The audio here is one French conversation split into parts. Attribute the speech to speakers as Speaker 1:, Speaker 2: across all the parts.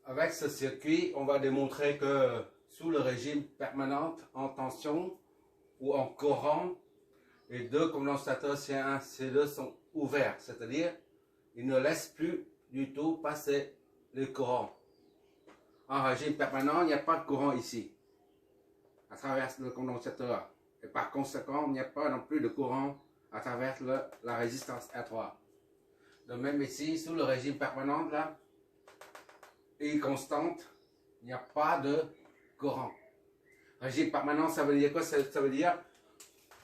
Speaker 1: Avec ce circuit, on va démontrer que sous le régime permanent en tension ou en courant, les deux condensateurs C1 C2 sont ouverts, c'est-à-dire ils ne laissent plus du tout passer le courant. En régime permanent, il n'y a pas de courant ici, à travers le condensateur. Et par conséquent, il n'y a pas non plus de courant à travers la résistance R3. De même ici, sous le régime permanent, là, et constante, il n'y a pas de courant. Régime permanent, ça veut dire quoi? Ça veut dire,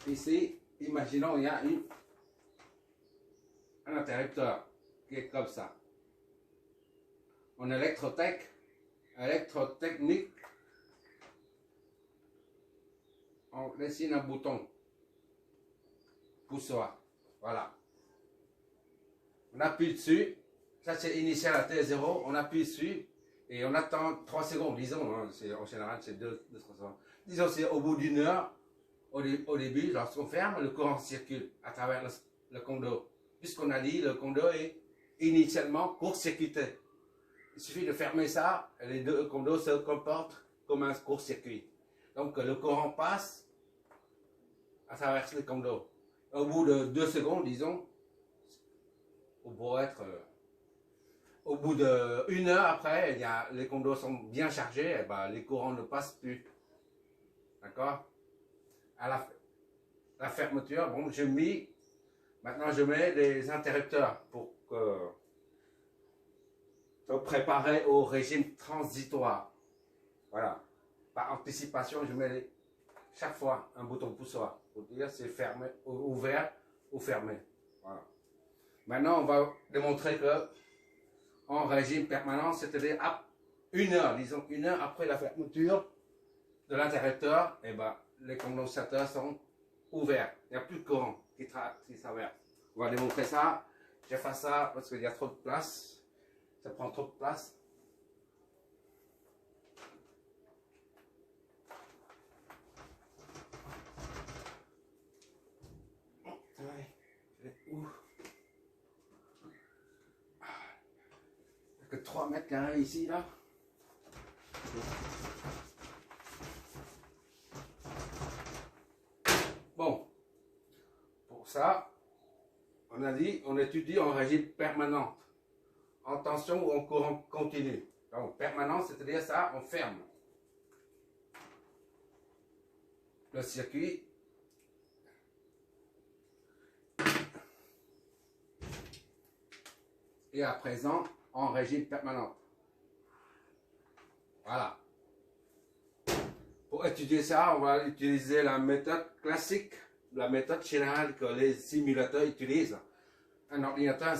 Speaker 1: ici, imaginons, il y a un interrupteur qui est comme ça. En électrotechnique, on dessine un bouton poussoir. Voilà. On appuie dessus. Ça, c'est initial à T0. On appuie dessus et on attend 3 secondes, disons. Hein, en général, c'est 2-3 secondes. Disons, c'est au bout d'une heure, au début, lorsqu'on ferme, le courant circule à travers le condo. Puisqu'on a dit, le condo est initialement court-circuité. Il suffit de fermer ça, et les deux condos se comportent comme un court-circuit. Donc, le courant passe à travers les condos. Au bout de 2 secondes, disons, au bout d'1 heure après, les condos sont bien chargés, et ben, les courants ne passent plus. D'accord? À la fermeture, bon, maintenant je mets des interrupteurs pour préparer au régime transitoire. Voilà. Par anticipation, je mets chaque fois un bouton poussoir pour dire c'est fermé, ouvert ou fermé. Voilà. Maintenant, on va démontrer que en régime permanent, c'est-à-dire à 1 heure, disons 1 heure après la fermeture de l'interrupteur, et ben, les condensateurs sont ouverts. Il n'y a plus de courant qui traverse. On va démontrer ça. J'efface ça parce qu'il y a trop de place. Ça prend trop de place. Il n'y a que 3 mètres carrés ici, là. Bon, pour ça, on a dit, on étudie en régime permanent, en tension ou en courant continu. Donc, permanent, c'est-à-dire ça, on ferme le circuit. Et à présent, en régime permanent. Voilà. Pour étudier ça, on va utiliser la méthode classique, la méthode générale que les simulateurs utilisent. Un ordinateur, un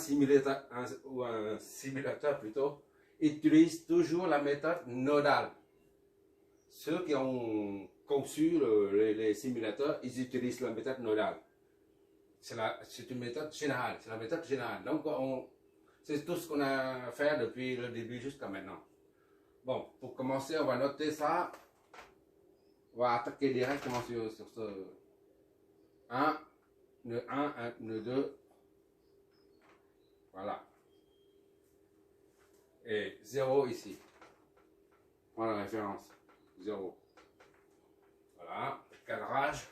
Speaker 1: simulateur plutôt, utilise toujours la méthode nodale. Ceux qui ont conçu les simulateurs, ils utilisent la méthode nodale. C'est une méthode générale, c'est la méthode générale. Donc, c'est tout ce qu'on a fait depuis le début jusqu'à maintenant. Bon, pour commencer, on va noter ça. On va attaquer directement sur ce 1, nœud 1, nœud 2. Voilà. Et 0 ici. Voilà la référence. 0. Voilà. Cadrage.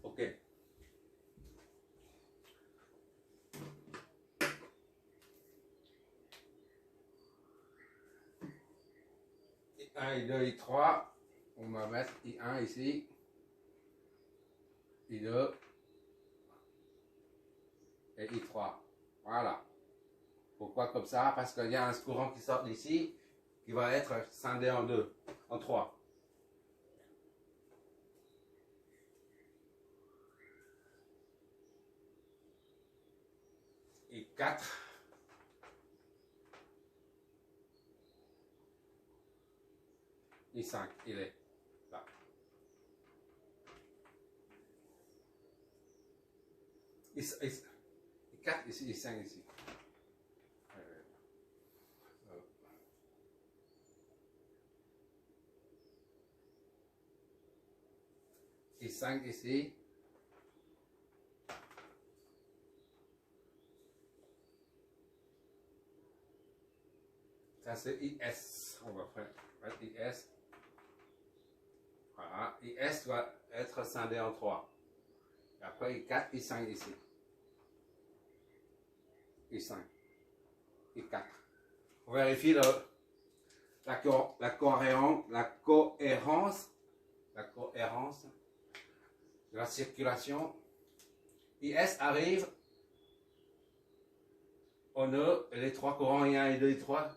Speaker 1: OK. I1, I2, I3. On va mettre I1 ici. I2. Et I3. Voilà. Pourquoi comme ça? Parce qu'il y a un courant qui sort d'ici qui va être scindé en 2, en 3. I4. I5, il est là. I4 ici, I5 ici. I5 ici. Ça c'est IS. On va faire IS. Voilà. IS va être scindé en 3. Et après I4, I5 ici. I5. I4. On vérifie la cohérence de la circulation. IS arrive au nœud et les trois courants I1, I2, I3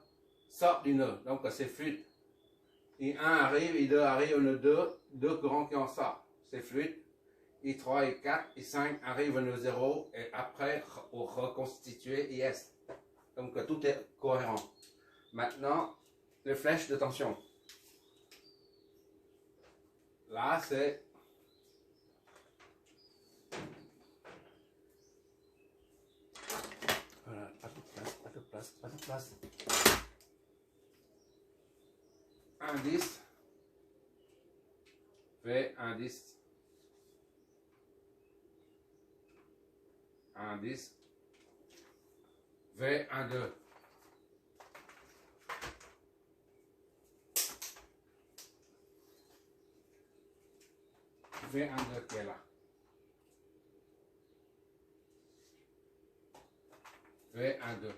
Speaker 1: sortent du nœud. Donc c'est fluide. I1 arrive, I2 arrive au nœud 2, deux courants qui en sortent. C'est fluide. I3, I4, I5 arrive au nœud 0 et après pour reconstituer IS. Donc tout est cohérent. Maintenant, les flèches de tension. Là, c'est voilà, pas de place. Indice, V, indice, V, 1, 2. V1, 2 qui est là. V1, 2.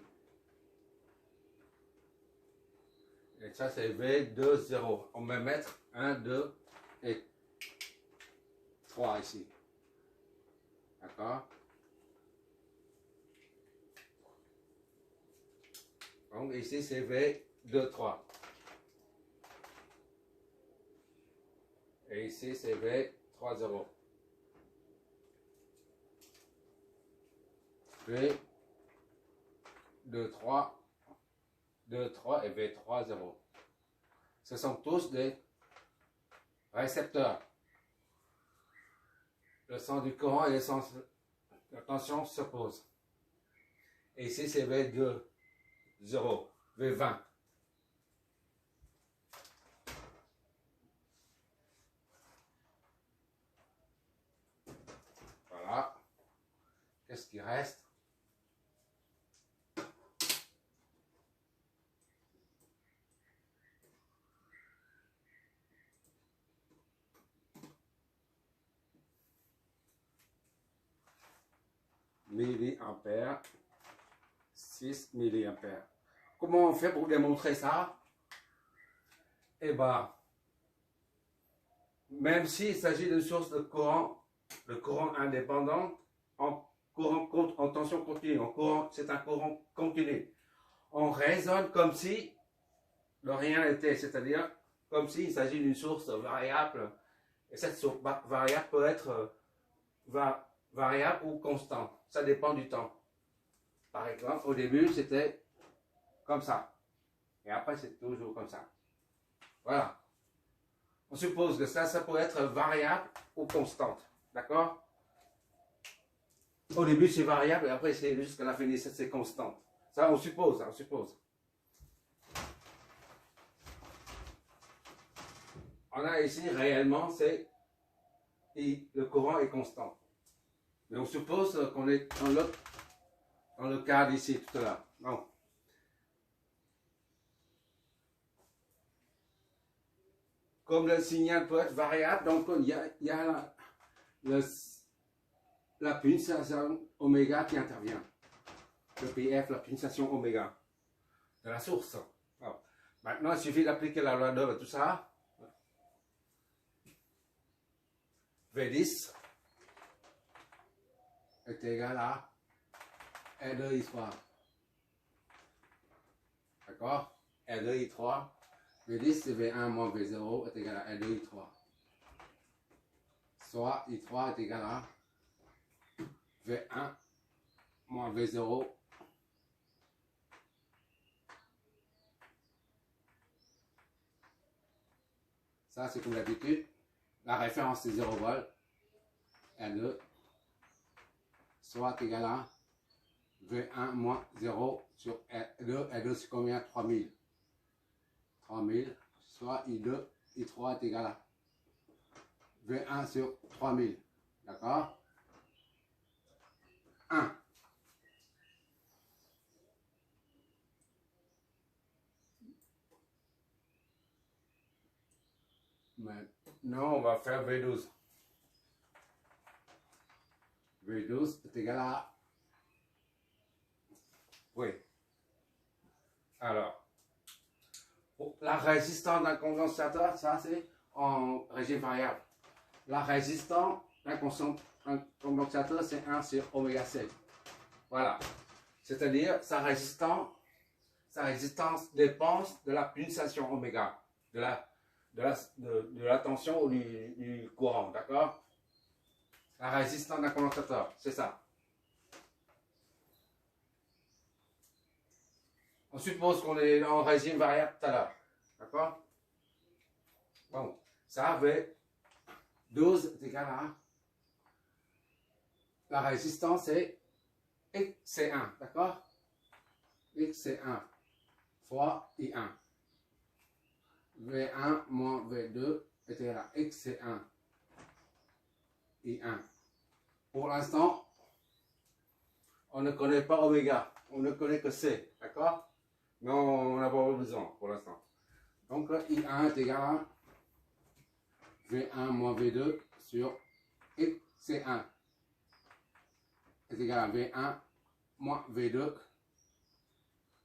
Speaker 1: Et ça c'est V2, 0. On va mettre 1, 2 et 3 ici. D'accord? Donc ici c'est V2, 3. Et ici c'est V3, 0. V2, 3, 2, 3 et V3, 0. Ce sont tous des récepteurs. Le sens du courant et le sens de la tension s'opposent. Et ici c'est V2, 0, V20. Voilà. Qu'est-ce qui reste? Milliampères, 6 milliampères. Comment on fait pour démontrer ça? Eh bien, même s'il s'agit d'une source de courant indépendant, en tension continue, c'est un courant continu. On raisonne comme si de rien n'était, c'est-à-dire comme s'il s'agit d'une source variable. Et cette source variable peut être variable ou constante. Ça dépend du temps. Par exemple, au début, c'était comme ça. Et après, c'est toujours comme ça. Voilà. On suppose que ça peut être variable ou constante. D'accord? Au début, c'est variable et après, c'est jusqu'à la fin, c'est constante. Ça, on suppose, on suppose. On a ici, réellement, le courant est constant. Mais on suppose qu'on est dans le cadre ici, tout à l'heure. Non. Comme le signal peut être variable, donc il y a la pulsation oméga qui intervient. Le PF, la pulsation oméga de la source. Alors, maintenant, il suffit d'appliquer la loi d'Ohm et tout ça. V10 est égal à R2 I3. D'accord? R2 I3. V10 c'est V1 moins V0 est égal à R2 I3. Soit I3 est égal à V1 moins V0 . Ça c'est comme d'habitude. La référence c'est 0 volts. R2 soit égal à V1 moins 0 sur R2. R2 c'est combien? 3000. 3000 soit I2, I3 est égal à V1 sur 3000. D'accord? 1. Maintenant, on va faire V12. V12 est égal à... Oui. Alors, la résistance d'un condensateur, ça c'est en régime variable. La résistance d'un condensateur, c'est 1 sur oméga C. Voilà. C'est-à-dire, sa résistance dépend de la pulsation oméga, de la tension ou du courant, d'accord? La résistance d'un condensateur, c'est ça. On suppose qu'on est en régime variable tout à l'heure, d'accord? Bon, ça V12 est égal à la résistance c'est XC1, d'accord? XC1 fois I1. V1 moins V2 est égal à XC1 I1. Pour l'instant, on ne connaît pas oméga, on ne connaît que C, d'accord? Mais on n'a pas besoin pour l'instant. Donc I1 est égal à V1 moins V2 sur XC1 est égal à V1 moins V2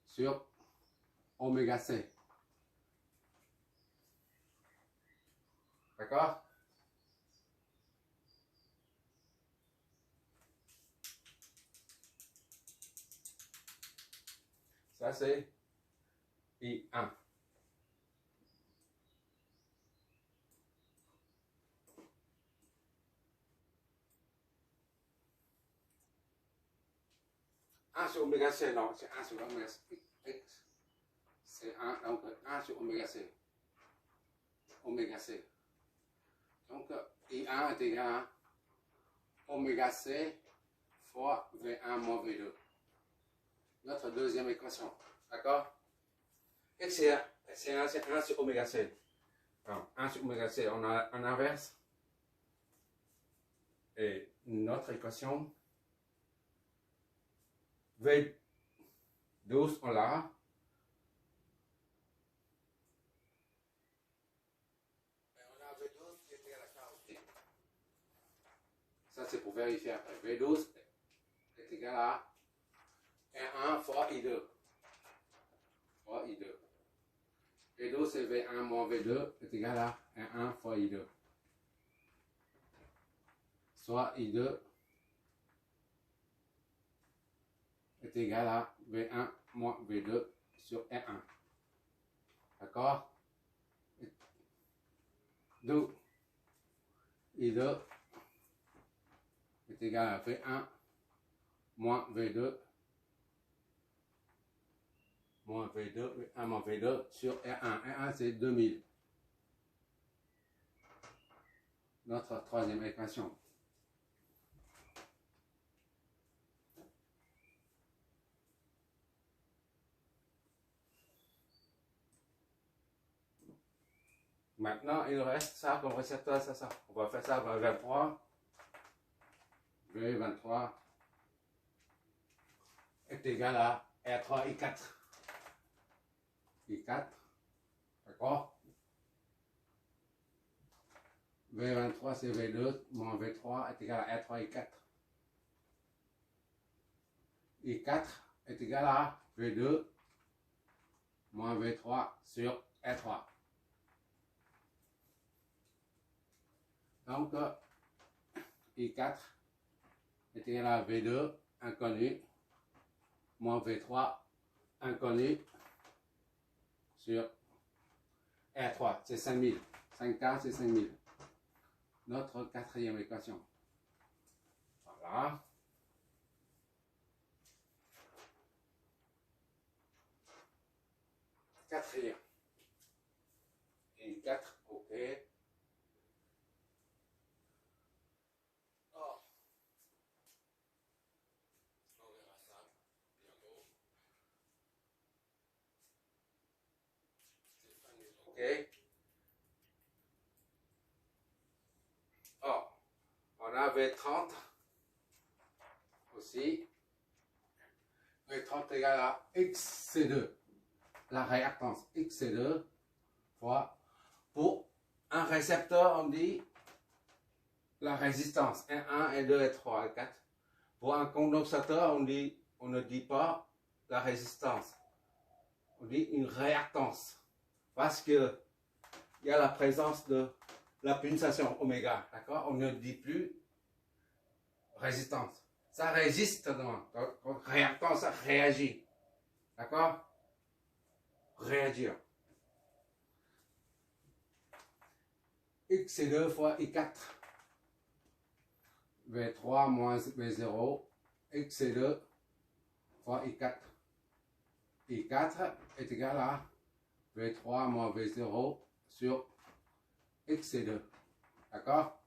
Speaker 1: sur oméga C. D'accord? Ça c'est I1. Sur oméga C, non, c'est 1 sur oméga C. X, c'est 1, donc 1 sur oméga C. Oméga C. Donc I1 est égal à oméga C fois V1 moins V2. Notre deuxième équation. D'accord? X c'est 1 sur oméga C. Alors, 1 sur oméga C, on a un inverse. Et notre équation V12, on l'a. On a V12 qui est égal à 40. Ça, c'est pour vérifier après. V12 est égal à R1 fois I2. Fois I2. V12, c'est V1 moins V2 est égal à R1 fois I2. Soit I2 est égal à V1 moins V2 sur R1. D'accord? Donc, I2 est égal à V1 moins V2 moins V2, V1 moins V2 sur R1. R1 c'est 2000. Notre troisième équation. Maintenant, il reste ça comme récepteur, ça. On va faire ça avec 23. V23 est égal à R3 I4. I4, d'accord? V23 c'est V2 moins V3 est égal à R3 I4. I4 est égal à V2 moins V3 sur R3. Donc, I4 est égal à V2 inconnu moins V3 inconnu sur R3, c'est 5000. 5K, c'est 5000. Notre quatrième équation. Voilà. Quatrième. Et 4, ok. Oh. On verra ça bientôt. Ok. Oh. On a V30 aussi. V30 égale à XC2. La réactance XC2 fois pour un récepteur, on dit la résistance, 1, 2, 3, 4. Pour un condensateur, on ne dit pas la résistance, on dit une réactance. Parce que il y a la présence de la pulsation oméga, d'accord? On ne dit plus résistance. Ça résiste, non? Donc, réactance, ça réagit, d'accord? Réagir. X c'est 2 fois I4. V3 moins V0. X c'est 2 fois I4. I4 est égal à V3 moins V0 sur X c'est 2. D'accord?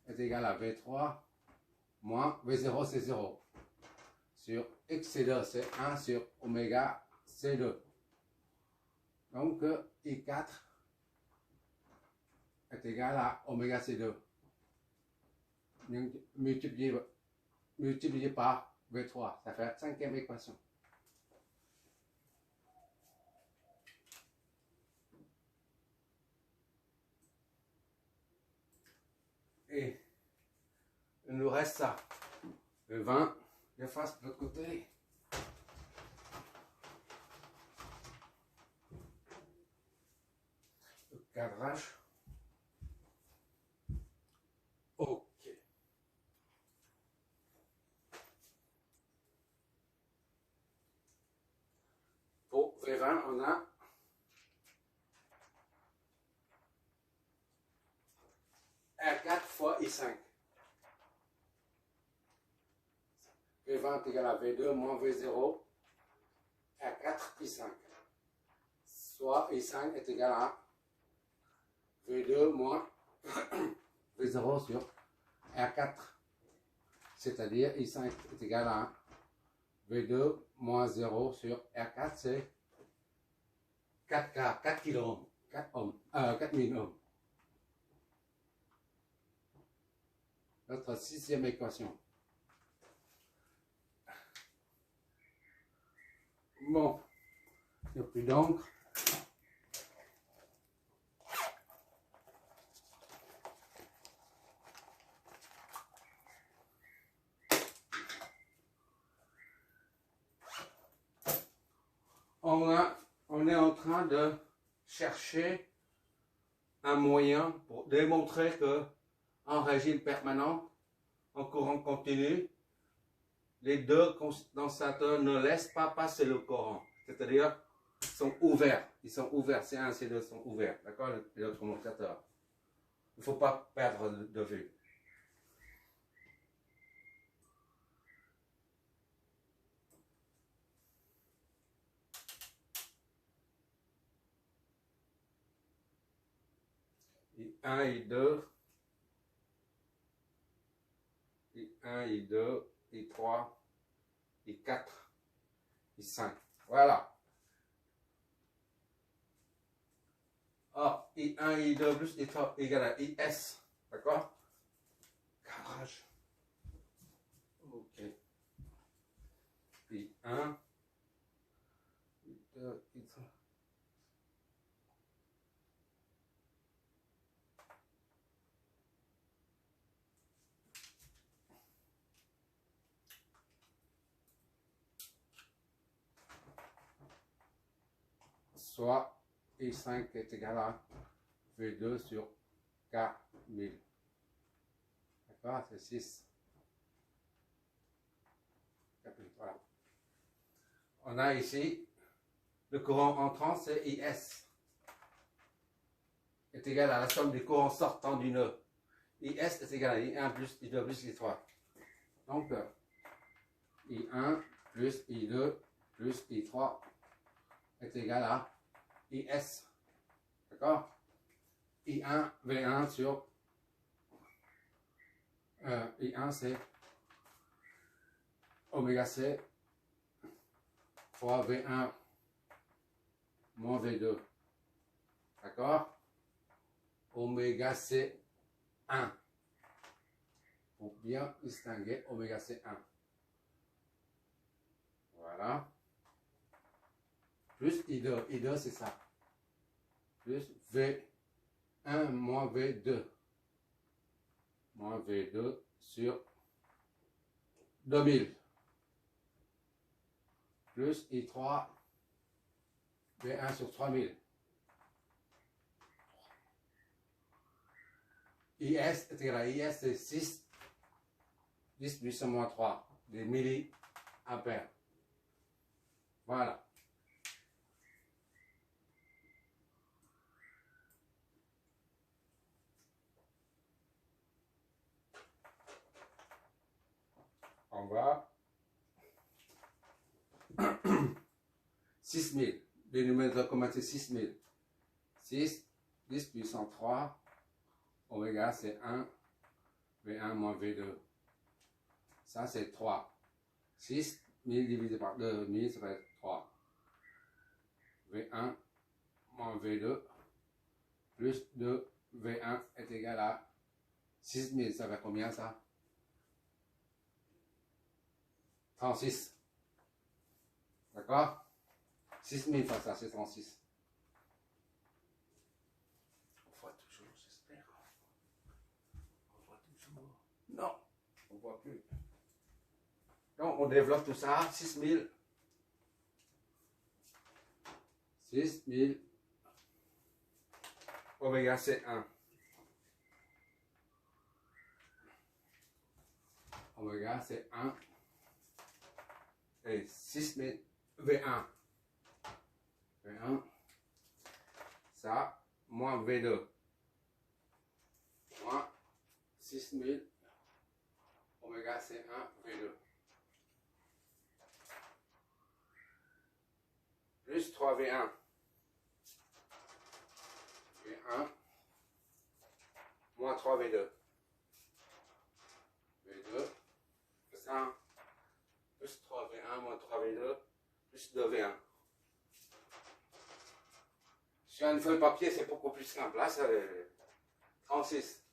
Speaker 1: Est égal à V3 moins V0 c'est 0. Sur X c'est 2 c'est 1 sur oméga c'est 2. Donc I4 est égal à oméga C2 multiplié par V3, ça fait la cinquième équation. Et il nous reste ça. Le 20, je fasse de l'autre côté. Le cadrage. OK. Pour V20, on a R4 fois I5. V20 est égal à V2 moins V0, R4 I5. Soit I5 est égal à V2 moins V0 sur R4. C'est-à-dire I5 est égal à V2 moins 0 sur R4, c'est 4K, 4 kΩ, 4000 ohms. Notre sixième équation. Bon, il n'y a plus d'encre. On est en train de chercher un moyen pour démontrer que en régime permanent, en courant continu, les deux condensateurs ne laissent pas passer le courant. C'est-à-dire, ils sont ouverts. Ils sont ouverts. C1 et C2 sont ouverts. D'accord? Les autres condensateurs. Il ne faut pas perdre de vue. I1, I2, I1, I2, I3, I4, I5. Voilà. Or, I1, I2 plus I3 égale à IS. D'accord? Cadrage. Ok. I1, I2, I3. Soit I5 est égal à V2 sur K1000. D'accord? C'est 6. Voilà. On a ici le courant entrant, c'est IS. Est égal à la somme des courants sortants du nœud. IS est égal à I1 plus I2 plus I3. Donc, I1 plus I2 plus I3 est égal à IS. D'accord? I1, V1 sur I1, c'est oméga C fois V1 moins V2. D'accord? Oméga C 1. Pour bien distinguer oméga C 1. Voilà. Plus I2. I2, c'est ça. Plus V1 1 moins V2. Moins V2 sur 2000. Plus I3 V1 sur 3000. IS est égal à IS, c'est 6, 10 puissance moins 3, des milliampères. Voilà. On va 6000. Les numéros comment c'est 6000. 6, 10 puissance 3, oméga c'est 1, V1 moins V2. Ça c'est 3. 6, 1000 divisé par 2, 1000 ça fait 3. V1 moins V2 plus 2, V1 est égal à 6000. Ça fait combien ça? 36. D'accord? 6000 fois ça, c'est 36. On voit toujours, j'espère. On voit toujours. Non, on voit plus. Donc, on développe tout ça. 6000. 6000. Oméga, c'est 1. Oméga, c'est 1. Et 6000. V1. V1. Ça, moins V2. Moins 6000. Oméga, c'est 1. V2. Plus 3V1. V1 moins 3V2. V2 ça plus 3V1 moins 3V2 plus 2V1. Sur une feuille papier, c'est beaucoup plus simple. Là, c'est 36.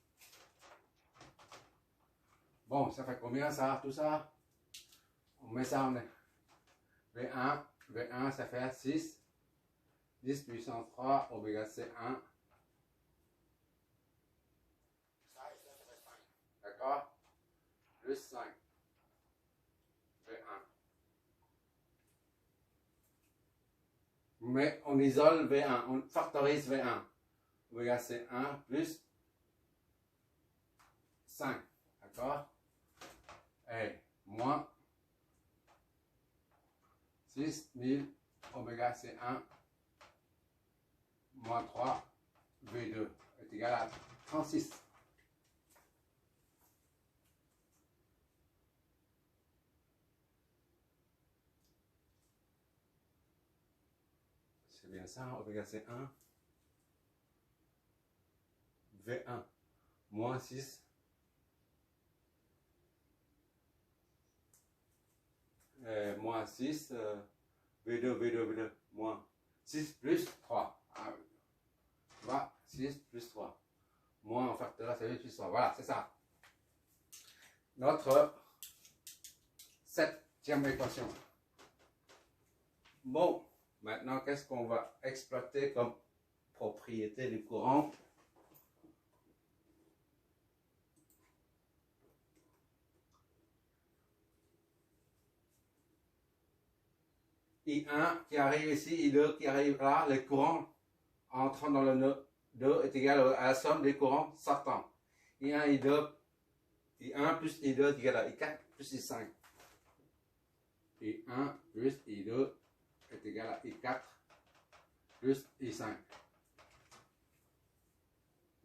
Speaker 1: Bon, ça fait combien ça, tout ça? On met ça en V1. V1, ça fait 6. 10 puissance 3, oméga C 1. D'accord? Plus 5. V1. Mais on isole V1, on factorise V1. Oméga C 1 plus 5. D'accord? Et moins 6000 oméga C 1 moins 3 V2 est égal à 36. C'est bien ça, oméga C 1. V1 moins 6. Moins 6. V2, V2, V2. Moins 6 plus 3. Ah, voilà, 6 plus 3. Moins en facteur, c'est 8 plus 3. Voilà, c'est ça. Notre 7e équation. Bon, maintenant, qu'est-ce qu'on va exploiter comme propriété du courant? I1 qui arrive ici, I2 qui arrive là, le courant entrant dans le nœud 2 est égal à la somme des courants sortants. I1, I2, I1 plus I2 est égal à I4 plus I5. I1 plus I2 est égal à I4 plus I5.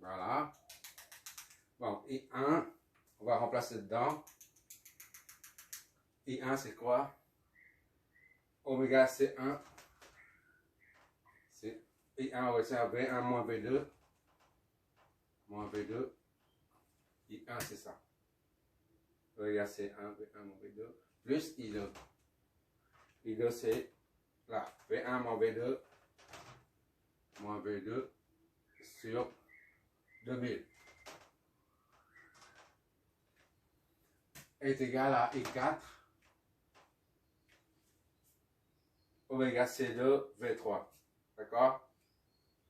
Speaker 1: Voilà. Bon, I1, on va remplacer dedans. I1 c'est quoi? Oméga C1. C'est I1 au V1 moins V2. Moins V2. I1 c'est ça. Oméga C1, V1 moins V2. Plus I2. I2 c'est là. V1 moins V2. Moins V2 sur 2000. Est égal à I4. Oméga C2 V3. D'accord?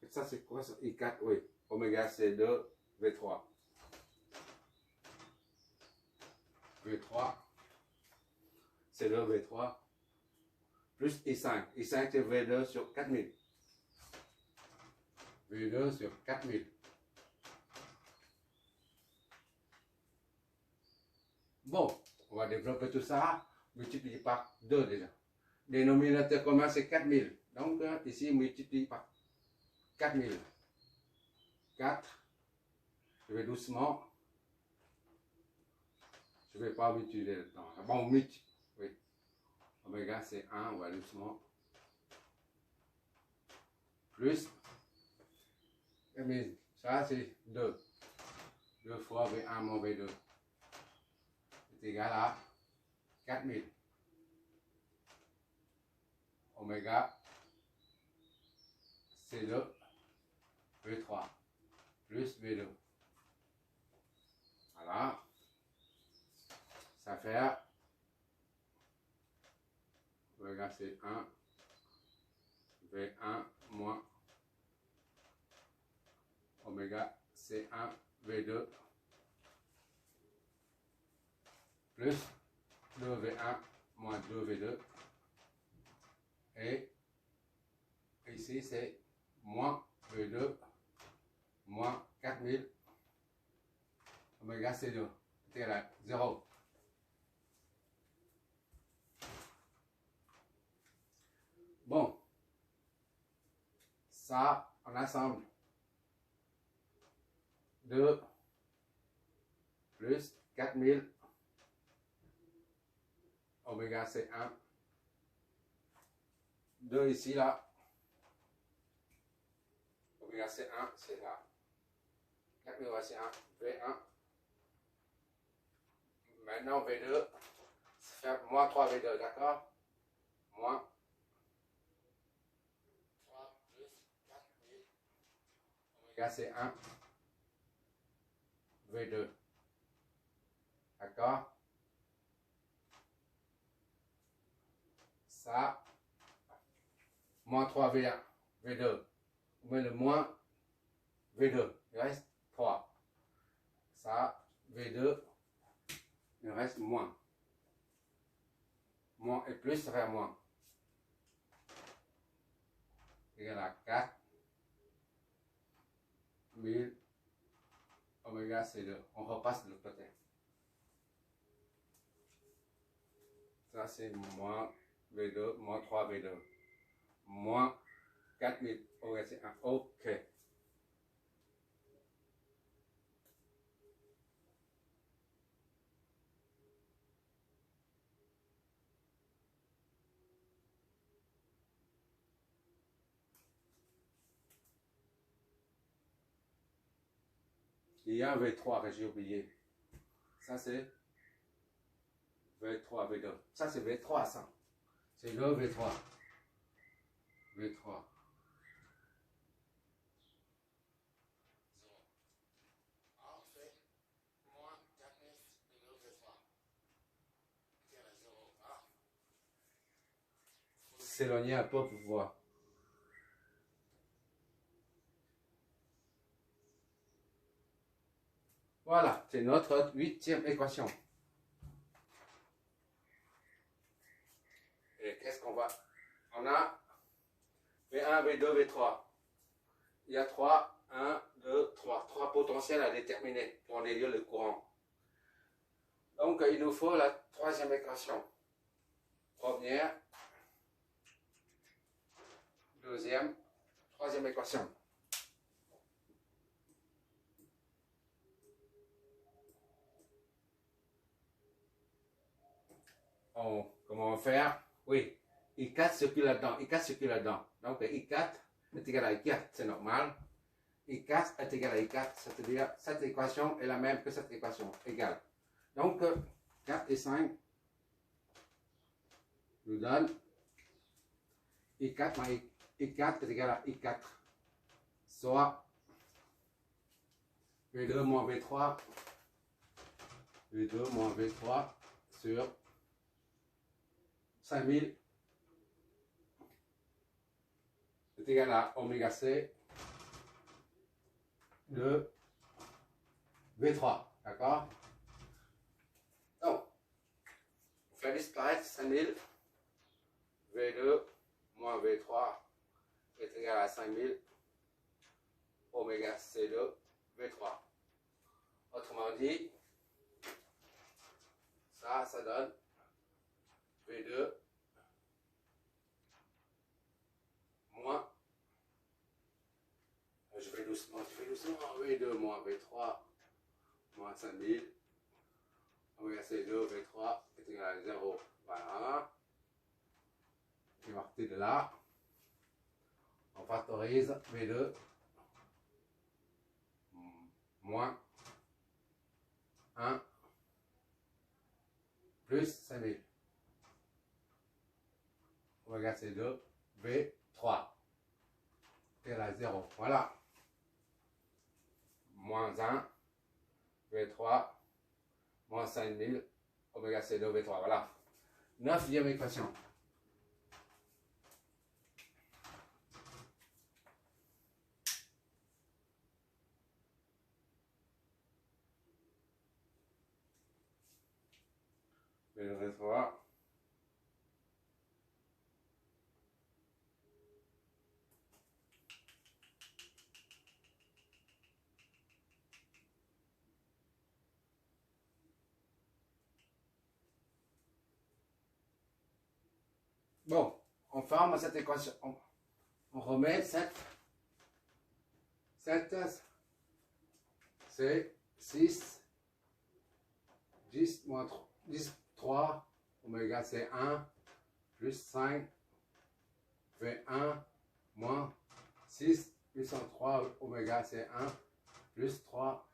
Speaker 1: Et ça, c'est quoi ça? I4, oui. Oméga C2, V3. V3, C2, V3, plus I5. I5, c'est V2 sur 4000. V2 sur 4000. Bon, on va développer tout ça, multiplier par 2 déjà. Dénominateur commun, c'est 4000. Donc, ici, multiplie par 4000. 4. Je vais doucement. Je ne vais pas multiplier le temps. Bon, multiplie. Oui. Oméga, c'est 1. On va doucement. Plus. Ça, c'est 2. 2 fois V1 moins V2. C'est égal à 4000. Oméga C2 V3 plus V2. Voilà. Ça fait oméga C1 V1 moins oméga C1 V2 plus 2V1 moins 2V2 et ici c'est moins V2 moins 4000 oméga C2 c'est égal à 0. Bon, ça on assemble 2 plus 4000 oméga C1 2 ici là oméga C1 c'est là 4000 oméga C1 V1 maintenant V2 ça fait moins 3V2 d'accord moins 3 plus 4000 oméga C1 V2 d'accord ça moins 3V1 V2 on met le moins V2 il reste 3 ça V2 il reste moins et plus ça fait moins égal à 4000 oméga C2 on repasse de l'autre côté ça c'est moins V2 moins 3V2 moins 4000 oméga C1 ok. Il y a un V3 que j'ai oublié. Ça c'est V3, V2. Ça c'est V3 ça. C'est le V3. V3. S'éloigner un peu pour voir. Voilà, c'est notre 8e équation. Et qu'est-ce qu'on va? On a V1, V2, V3. Il y a 3, 1, 2, 3. 3 potentiels à déterminer pour déduire le courant. Donc, il nous faut la 3e équation. Première, 2e, 3e équation. Comment on va faire? Oui, I4 circule là-dedans, I4 circule là-dedans. Donc I4 est égal à I4, c'est normal. I4 est égal à I4, c'est-à-dire cette équation est la même que cette équation, égale. Donc 4 et 5 nous donnent I4 moins I4 est égal à I4, soit V2 moins V3, V2 moins V3 sur 5000 est égal à oméga C de V3. D'accord? Donc, on fait disparaître 5000. V2 moins V3 est égal à 5000 oméga C2 V3. Autrement dit, ça donne V2 moins, je fais doucement, V2 moins V3 moins 5000 oméga C2 V3 est égal à 0. Voilà. Et à partir de là, on factorise V2 moins 1 plus 5000 oméga C2 V3 égale à 0. Voilà. Moins 1 V3 moins 5000 oméga C2 V3. Voilà. 9e équation. V3 bon, on forme cette équation. On remet 7 c'est 6 10 moins 3, 10, 3 oméga c'est 1 plus 5 fait 1 moins 6 puissance 3 oméga c'est 1 plus 3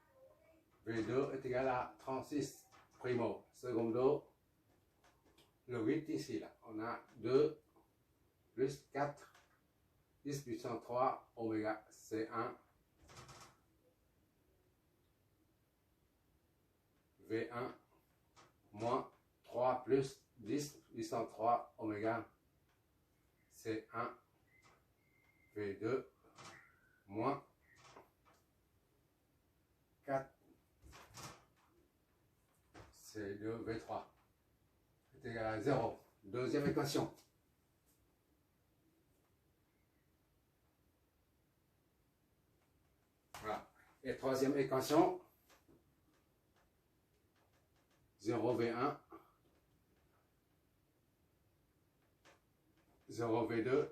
Speaker 1: V2 est égal à 36 primo. Secondo, le 8 ici, là, on a 2 plus 4 10 puissance 3 oméga C1 V1 moins 3 plus 10 puissance 3 oméga C1 V2 moins 4 C2 V3 est égal à 0. Deuxième équation. Voilà. Et troisième équation, 0 V1, 0 V2